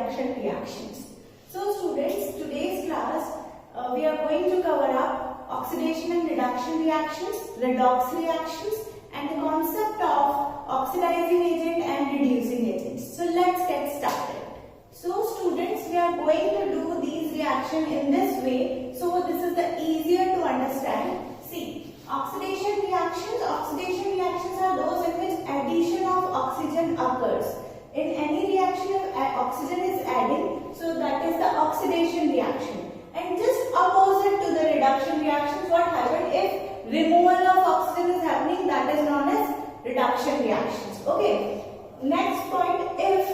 reduction reactions. So students, today's class we are going to cover up oxidation and reduction reactions, redox reactions, and the concept of oxidizing agent and reducing agents. So let's get started. So students, we are going to do these reactions in this way. So this is the easier to understand. See, oxidation reactions are those in which addition of oxygen occurs. In any reaction, if oxygen is adding, so that is the oxidation reaction. And just opposite to the reduction reactions, what happens if removal of oxygen is happening, that is known as reduction reactions. Okay. Next point, if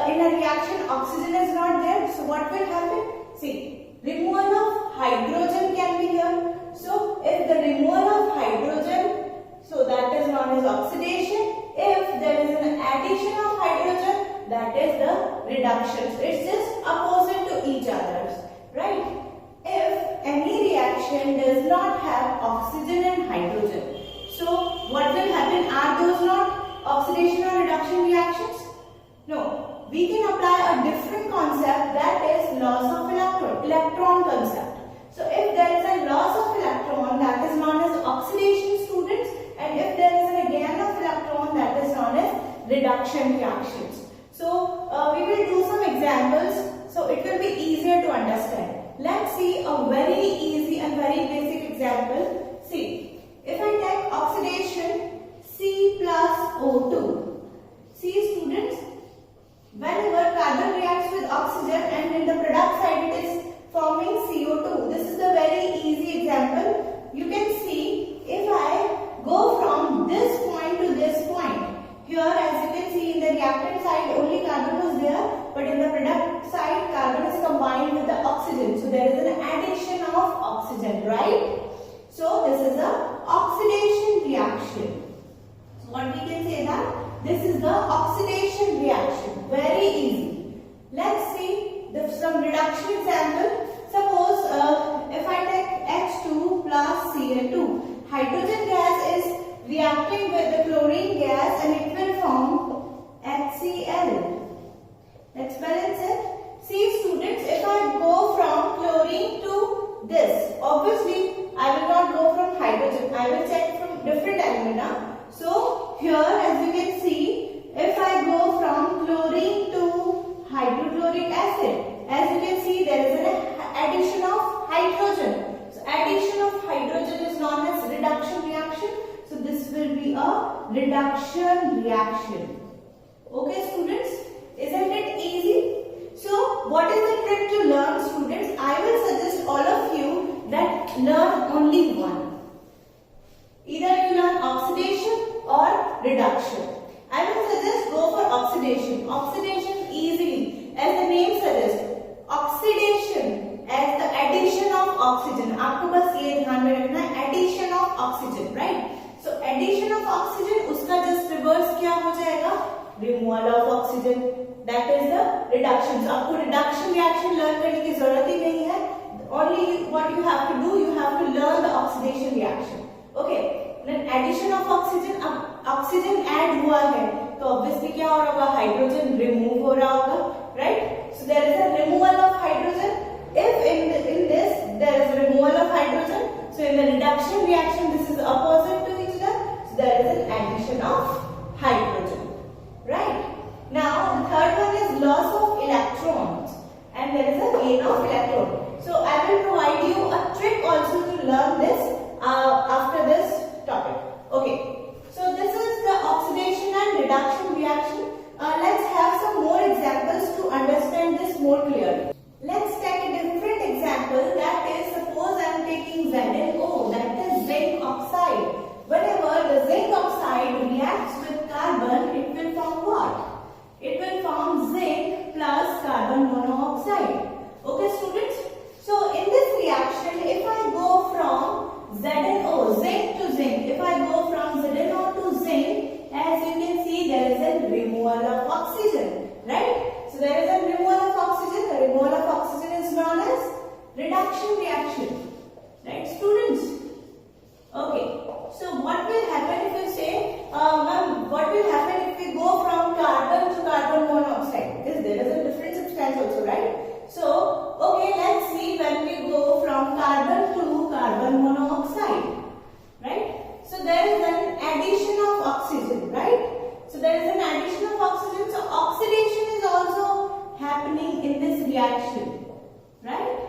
in a reaction oxygen is not there, so what will happen? See, removal of hydrogen can be here. So if the removal of hydrogen, so that is known as oxidation. If there is an addition of hydrogen, that is the reduction. So it's just opposite to each other, right? If any reaction does not have oxygen and hydrogen, so what will happen? Are those not oxidation or reduction reactions? No. We can apply a different concept, that is loss of electron concept. So if there is a loss of electron, that is known as oxidation, students, and if there is a gain of electron, that is known as reduction reactions. So we will do some examples, so it will be easier to understand. Let's see a very easy and very basic example. See, if I take oxidation C plus O2. See students, whenever carbon reacts with oxygen and in the product side it is forming CO2. This is the very easy example. You can see if I go from this point to this point. Here, as you can see, in the reactant side only carbon was there, but in the product side carbon is combined with the oxygen. So there is an addition of oxygen, right? So this is a oxidation reaction. So what we can say that this is the oxidation reaction. Very easy. Let's see some reduction example. Suppose if I take H2 plus Cl2, hydrogen gas is reacting with the chlorine gas and it will form HCl. Let's balance it. See students, if I go from chlorine to this, obviously I will not go from hydrogen. I will check from different element. So here, as you can see, if I go from chlorine to hydrochloric acid, as you can see, there is an addition of hydrogen. So addition of hydrogen is known as reduction reaction. So this will be a reduction reaction. Okay students, isn't it easy? So what is the trick to learn, students? I will suggest all of you that learn only one. Either you learn oxidation or reduction. I will suggest go for oxidation. Oxidation easily, as the name suggests. Oxidation as the addition of oxygen. आपको बस ये ध्यान में रखना है, addition of oxygen, right? So addition of oxygen, उसका just reverse क्या हो जाएगा? Removal of oxygen. That is the reduction. So आपको reduction reaction learn करने की जरूरत ही नहीं है. Only what you have to do, you have to learn the oxidation reaction. Okay. Then addition of oxygen, अब oxygen add हुआ है, तो obviously क्या हो रहा होगा? Hydrogen remove हो रहा होगा, right? So there is a removal of hydrogen. If in this there is removal of hydrogen, so in the reduction reaction this is opposite to each other. So there is an addition of hydrogen, right? Now the third one is loss of electrons, and there is a gain of electron. So I will provide you a trick also to learn this after this topic. Okay, so this is the oxidation and reduction reaction. Let's have some more examples to understand this more clearly. Let's take a different example, that is, suppose I am taking ZnO, that is zinc oxide. Whenever the zinc oxide reacts with carbon, it will form what? It will form zinc plus carbon monoxide. Okay students? So in this reaction, if I go from ZnO, zinc to zinc, if I go from ZnO to zinc, as you can see, there is a removal of oxygen, right? So there is a removal of oxygen. The removal of oxygen is known as reduction reaction, right students? Okay, so what will happen if you say, ma'am, what will happen if we go from carbon to carbon monoxide? Is there is a different substance lines also, right? So, okay, let's see when we go from carbon to carbon monoxide, right? So there is an addition of oxygen, right? So there is an addition of oxygen. So oxidation is also happening in this reaction, right?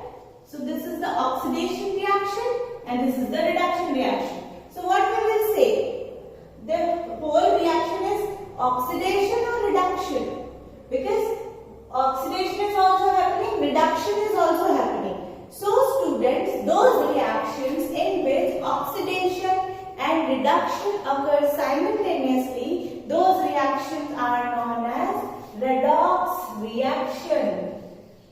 So this is the oxidation reaction and this is the reduction reaction. So what we will say? The whole reaction is oxidation or reduction, because oxidation is also happening, reduction is also happening. So students, those reactions in which oxidation and reduction occur simultaneously, those reactions are known as redox reaction.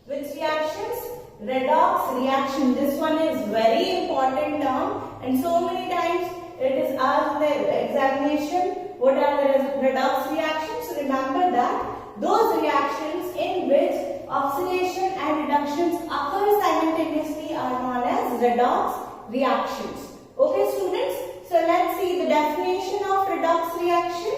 Which reactions? Redox reaction. This one is very important term and so many times it is asked in the examination, what are the redox reactions? So remember that those reactions in which oxidation and reductions occur simultaneously are known as redox reactions. Okay students, so let's see the definition of redox reaction.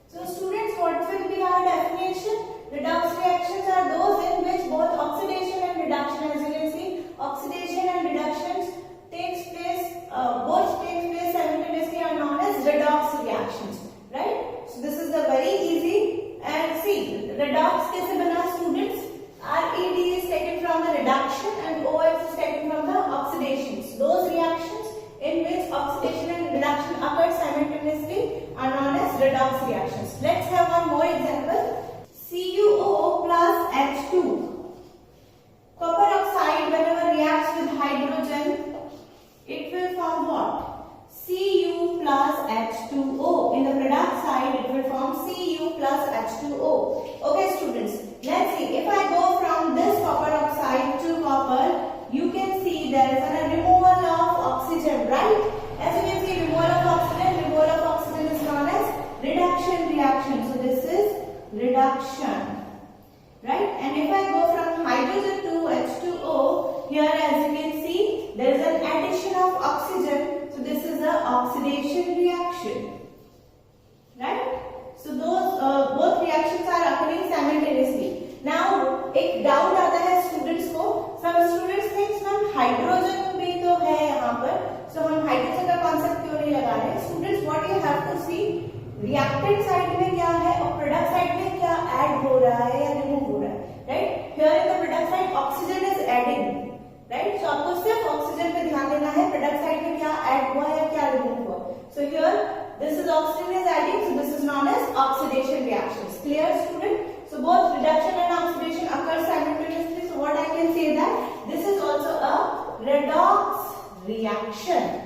So students, what will be our definition? Redox reactions are those in which both oxidation and reduction, as you can see, oxidation and reductions takes place, both takes place simultaneously are known as redox reactions, right? So this is the very easy, and see, redox kaise bana students? Red is taken from the reduction and OX is taken from the oxidation. So those reactions in which oxidation and reduction occur simultaneously are known as redox reactions. Let's have one more example. CuO plus H2. Copper oxide, whenever reacts with hydrogen, it will form what? Cu plus H2O. In the product side, it will form Cu plus H2O. Okay students, let's see. If I go from this copper oxide to copper, you can see there is a removal of oxygen, right? As you can see, removal of oxygen is known as reduction reaction. So this is reduction, right? And if I go from hydrogen to H2O, here as you can see, there is an addition of oxygen. So this is the oxidation reaction, right? So those both reactions are occurring simultaneously. Now एक doubt आता है students को. Some students think ma'am hydrogen भी तो है यहाँ पर, so हम हाइड्रोजन का concept क्यों नहीं लगा रहे? Students, what you have to see, reactant side में क्या है और product side में क्या add हो रहा है या remove हो रहा है, right? Here in the product side oxygen is adding, right? So आपको सिर्फ oxygen पे ध्यान देना है, product side में क्या add हुआ या क्या remove हुआ. So here this is oxygen is adding, so this is known as oxidation reactions. Clear student? So both reduction and oxidation occur simultaneously. So what I can say that this is also a redox reaction.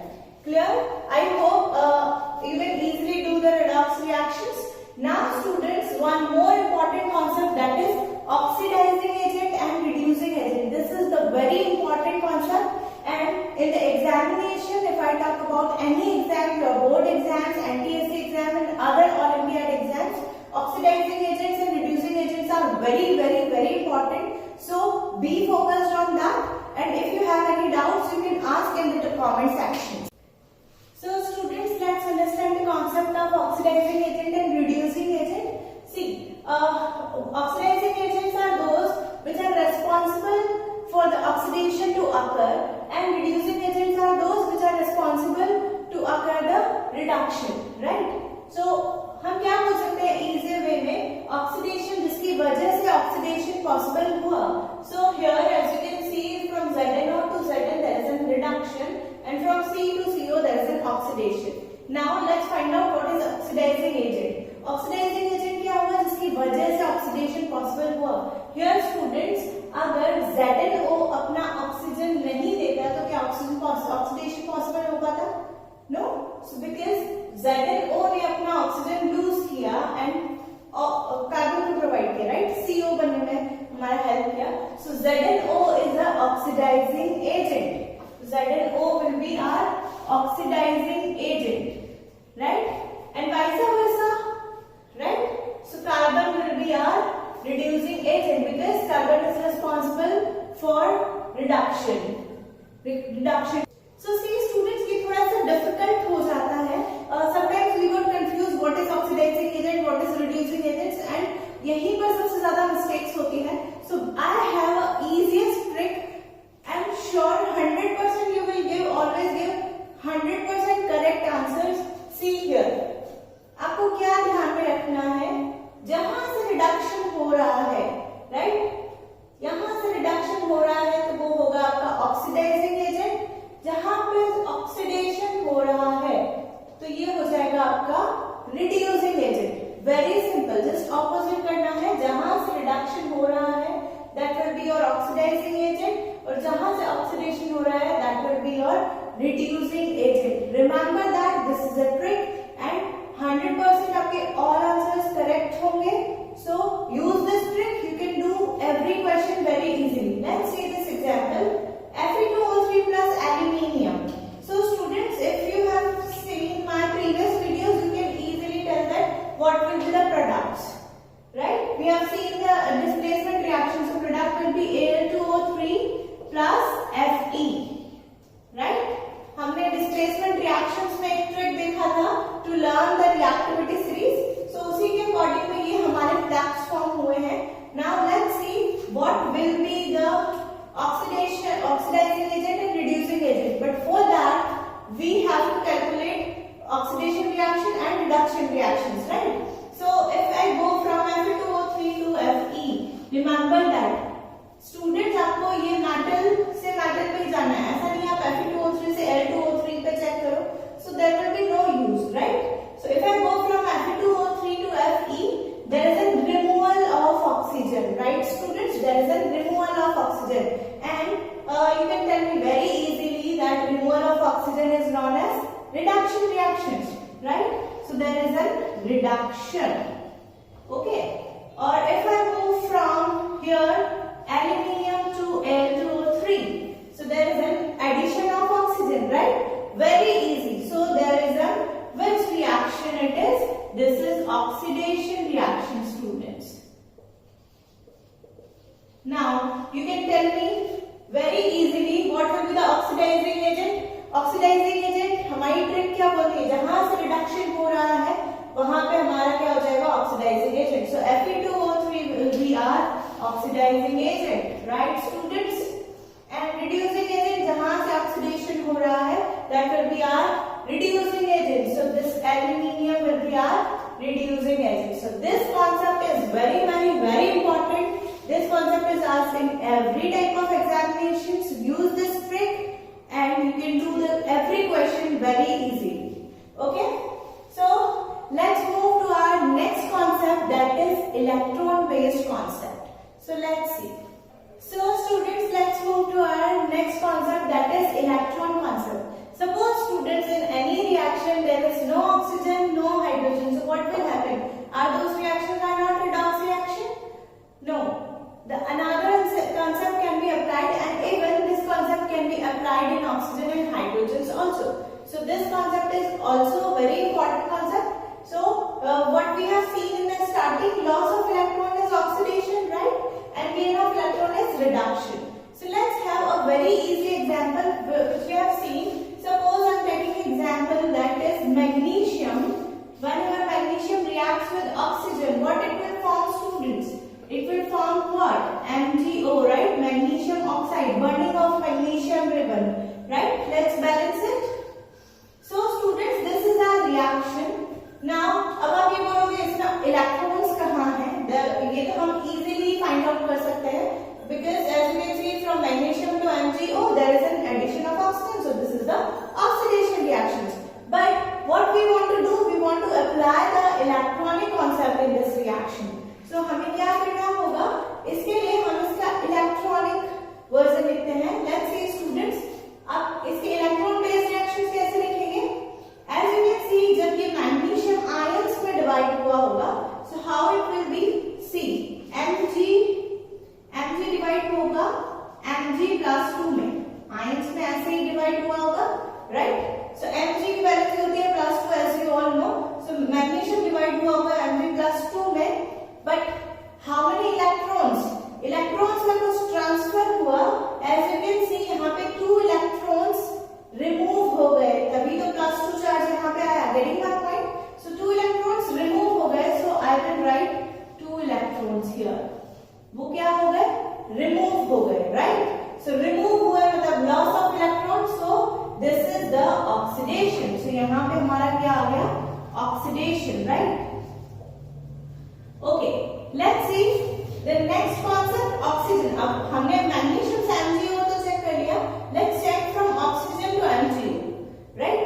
Clear? I hope you will easily do the redox reactions. Now students, one more important concept, that is oxidizing agent and reducing agent. This is the very important concept, and in the examination, if I talk about any exam, your board exams, NTSC exam and other Olympiad exams, oxidizing agents and reducing agents are very important. So be focused on that, and if you have any doubts, you can ask in the comment section. So students, let's understand the concept of oxidizing agent and reducing agent. See, oxidizing agents are those which are responsible for the oxidation to occur, and reducing agents are those which are responsible to occur the reduction, right? So हम क्या बोल सकते हैं easy way में, oxidation जिसकी वजह से oxidation possible हुआ. So here as you can see, from ZnO to Zn there is a reduction, and from C to CO there is an oxidation. Now let's find out what is oxidizing agent. Oxidizing agent क्या हुआ जिसकी वजह से oxidation possible हुआ. Here students, अगर ZnO अपना oxygen नहीं देता तो क्या oxidation possible हो पाता? No. So because ZnO ने अपना oxygen lose किया and कार्बन को प्रोवाइड किया, right? CO बनने में हमारा हेल्प किया. So ZnO is a oxidizing agent. ZnO will be our oxidizing agent, right? And vice versa, right? So carbon will be our reducing agent because carbon is responsible for reduction. So see students, ये थोड़ा सा difficult हो जाता है. Sometimes we got confused what is oxidizing agent, what is reducing agents, and यहीं पर सबसे ज़्यादा mistakes होती है. So reducing agent. Remember that this is a trick and 100% आपके all answers correct होंगे. So use this trick. You can do every question very easily. Let's see this example. Fe2O3 plus aluminium. So students, if you have seen my previous videos, you can easily tell that what will be the products. Right? We have seen the displacement reaction. So product will be Al2O3 plus Fe. Right? हमने displacement reactions में एक trick देखा था to learn the reactivity series. So उसी के according में ये हमारे products form हुए हैं. Now let's see what will be the oxidizing agent and reducing agent. But for that we have to calculate oxidation reaction and reduction reactions, right? So if I go from Fe2O3 to Fe, remember that students आपको ये metal से metal पे ही जाना है. ऐसा नहीं आप Fe2O3 से Al2O3 पे चेक करो. So there will be no use, right? So if I go from Fe2O3 to Fe, there is a removal of oxygen, right students? There is a removal of oxygen, and you can tell me very easily that removal of oxygen is known as reduction reactions, right? So there is a reduction. Okay. Or if I move from here aluminium to Al2O3, so there is an addition of oxygen, right? Very easy. So there is a which reaction it is? This is oxidation reaction, students. Now you can tell me very easily what will be the oxidizing agent. Oxidizing agent हमारी trick क्या बोलती है? जहां से reduction हो रहा है वहां पे हमारा क्या हो जाएगा? Oxidising agent. So Fe2O3 will be our oxidizing agent, right students? And reducing agent जहां से ऑक्सीडेशन हो रहा है that will be our reducing agent. So this aluminium will be our reducing agent. So this concept is very important. This concept is asked in every type of examinations. Use this trick and you can do every question very easily. Okay? So let's move to our next concept, that is electron-based concept. So let's see. So students, let's move to our next concept, that is electron concept. Suppose students, in any reaction there is no oxygen, no hydrogen. So what will happen? Are those reactions are not redox reaction? No. Another concept can be applied, and even this concept can be applied in oxygen and hydrogens also. So this concept is also a very important concept. So what we have seen in the starting, loss of electron is oxidation, right? And gain of electron is reduction. So let's have a very easy example which we have seen. Suppose I am taking example that is magnesium. Whenever magnesium reacts with oxygen, what it will form, students? It will form what? MgO, right? Magnesium oxide, burning of magnesium ribbon, right? Let's balance it. So students, this is our reaction. Now, अब आप ये बोलोगे इसमें electrons कहाँ हैं? ये तो हम easily find out कर सकते हैं, because as you can see from magnesium to MgO there is an addition of oxygen. So this is the oxidation reactions. But what we want to do? We want to apply the electronic concept in this reaction. So हमें क्या करना होगा? इसके लिए हम इसका electronic version लिखते हैं. Let's see students. अब इसके इलेक्ट्रॉन बेस्ड रिएक्शंस कैसे लिखेंगे? As you can see, जब ये मैग्नीशियम आयंस में डिवाइड हुआ होगा, so how it will be? See, Mg divide होगा Mg+2 में, आयंस में ऐसे ही डिवाइड हुआ होगा, right? So Mg की वैल्यू होती है +2, as you all know. So magnesium divide हुआ होगा Mg+2 में, but how many electrons? Electrons में कुछ ट्रांसफर हुआ. As you can see, यहाँ पे 2 electrons रिमूव हो गए, तभी तो +2 चार्ज यहाँ पे आया. Getting my point? So 2 electrons remove हो गए. So I will write 2 electrons here. वो क्या हो गए? रिमूव हो गए, right? So रिमूव हुए मतलब loss of electrons. So this is the oxidation. So यहाँ पे हमारा क्या आ गया? Oxidation, right? Okay. Let's see the next concept, oxygen. अब हमने मैग्नीशियम से MgO तो चेक कर लिया. Let's check from oxygen to MgO, right?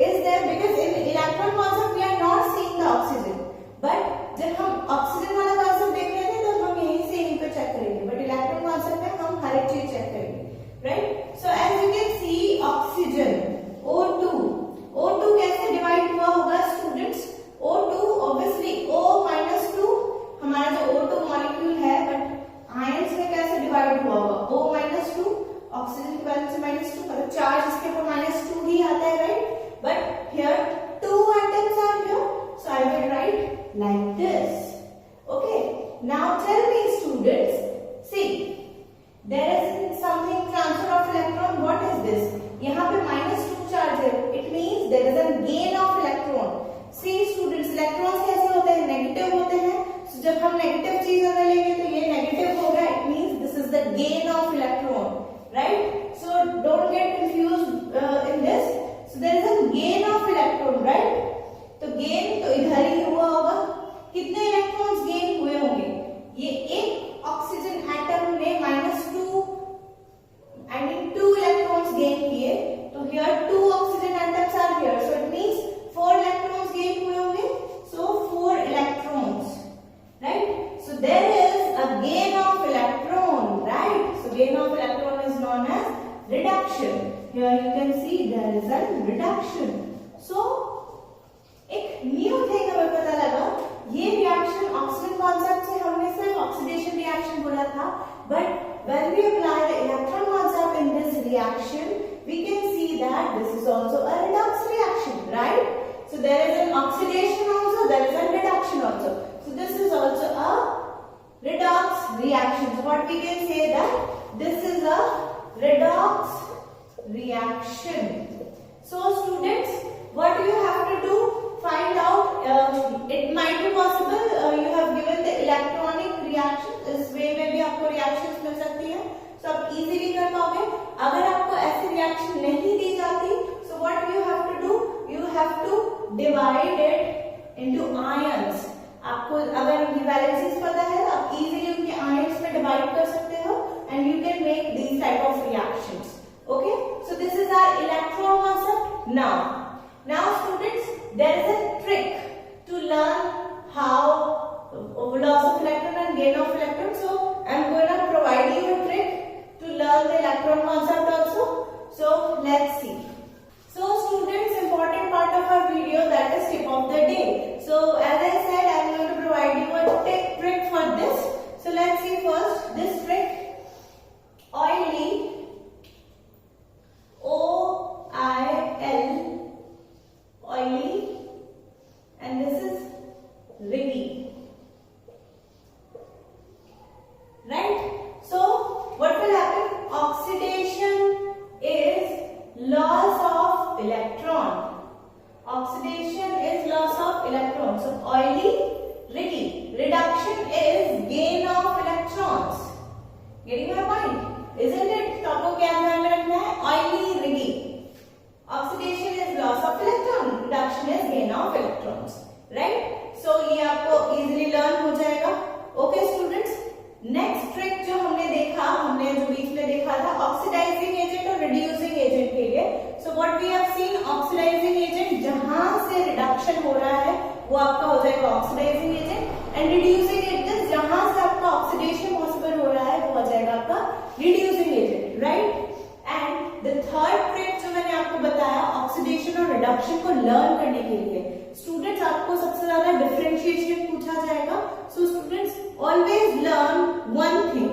Is there, because in electron concept we are not seeing the oxygen, but जब हम oxygen वाला concept देख रहे थे तो हम यहीं से यहीं पे चेक करेंगे, but electron concept में हम हर एक चीज चेक करेंगे, right? So as you can see, oxygen divide हुआ होगा, O -2, ऑक्सीजन की वैलेंसी -2, मतलब चार्ज इसके ऊपर -2 ही आता है, right? But here 2 atoms are here, so I will write like this. Okay, now tell me students, see, there is something transfer of electron. What is this? यहाँ पे -2 charge है, it means there is a gain of electron. See students, electrons कैसे होते हैं? Negative होते हैं. So जब हम नेगेटिव चीज अगर लेंगे तो ये नेगेटिव होगा, it means this is the gain of electron, right? So don't get confused in this. So there is a gain of electron, right? तो gain तो इधर ही हुआ होगा. कितने इलेक्ट्रॉन्स गेन हुए होंगे? ये एक ऑक्सीजन एटम ने -2 I mean 2 electrons gain किए, तो here 2 oxygen atoms are here, so it means 4 electrons gain हुए होंगे, so 4 electrons, right? So there is a gain of electron, right? So gain of electron is known as reduction. Here you can see there is a reduction. So एक new thing हमें पता लगा, ये reaction oxygen concept से हमने सिर्फ oxidation reaction बोला था, but when we apply the electron concept in this reaction, we can see that this is also a redox reaction, right? So there is an oxidation also, there is a reduction also. So this is also a redox reaction. So what we can say that this is a redox reaction. So students, what do you have to do? Find out, it might be possible you have given the electronic reaction, इस वे में भी आपको reactions मिल सकती है, so आप easily कर पाओगे. अगर आपको ऐसी reaction नहीं दी जाती, so what you have to do? You have to divide it into ions. आपको अगर उनकी valencies पता है, आप easily उनके ions में divide कर सकते हो, and you can make these type of reactions. Okay, so this is our electron concept. Now students, there is a trick to learn how loss of electron and gain of electron. So I am going to provide you a trick to learn the electron concept also. So let's see. So students, important part of our video, that is tip of the day. So as I said, I am going to provide you a trick for this. So let's see first this trick. Oily, O-I-L, oily, and this is riggy, right? So what will happen? Oxidation is loss of electron. Oxidation is loss of electron. So oily, riggy. Reduction is gain of electrons. Getting my point? Isn't it? तो आपको क्या ध्यान में रखना है? Oily, riggy. Oxidation is loss of electron, reduction is gain of electrons, right? So ये आपको easily learn हो जाएगा. Okay students, next trick जो हमने देखा, हमने जो बीच में देखा था oxidizing agent और reducing agent के लिए. So what we have seen, oxidizing agent जहाँ से reduction हो रहा है वो आपका हो जाएगा oxidizing agent, and reducing agent जहाँ से आपका oxidation possible हो रहा है वो हो जाएगा आपका reducing agent, right? And the third trick जो मैंने आपको बताया ऑक्सीडेशन और रिडक्शन को लर्न करने के लिए, स्टूडेंट्स आपको सबसे ज्यादा डिफरेंशिएशन पूछा जाएगा. So students always learn one thing.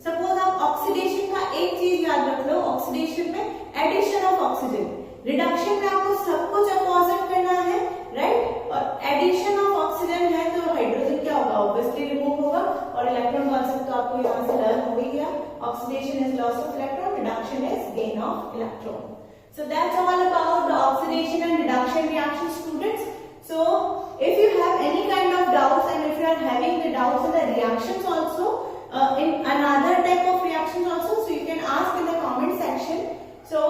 Suppose आप ऑक्सीडेशन का एक चीज याद रख लो, ऑक्सीडेशन में एडिशन ऑफ ऑक्सीजन, रिडक्शन में आपको सब कुछ अपोजिट करना है, राइट? और एडिशन ऑफ ऑक्सीजन है तो हाइड्रोजन क्या होगा? ऑब्वियसली रिमूव होगा. और इलेक्ट्रॉन कॉन्सेप्ट तो आपको यहाँ से लर्न हो ही गया. Oxidation is loss of electron, reduction is gain of electron. So that's all about the oxidation and reduction reaction, students. So if you have any kind of doubts, and if you are having the doubts in the reactions also, in another type of reactions also, so you can ask in the comment section. So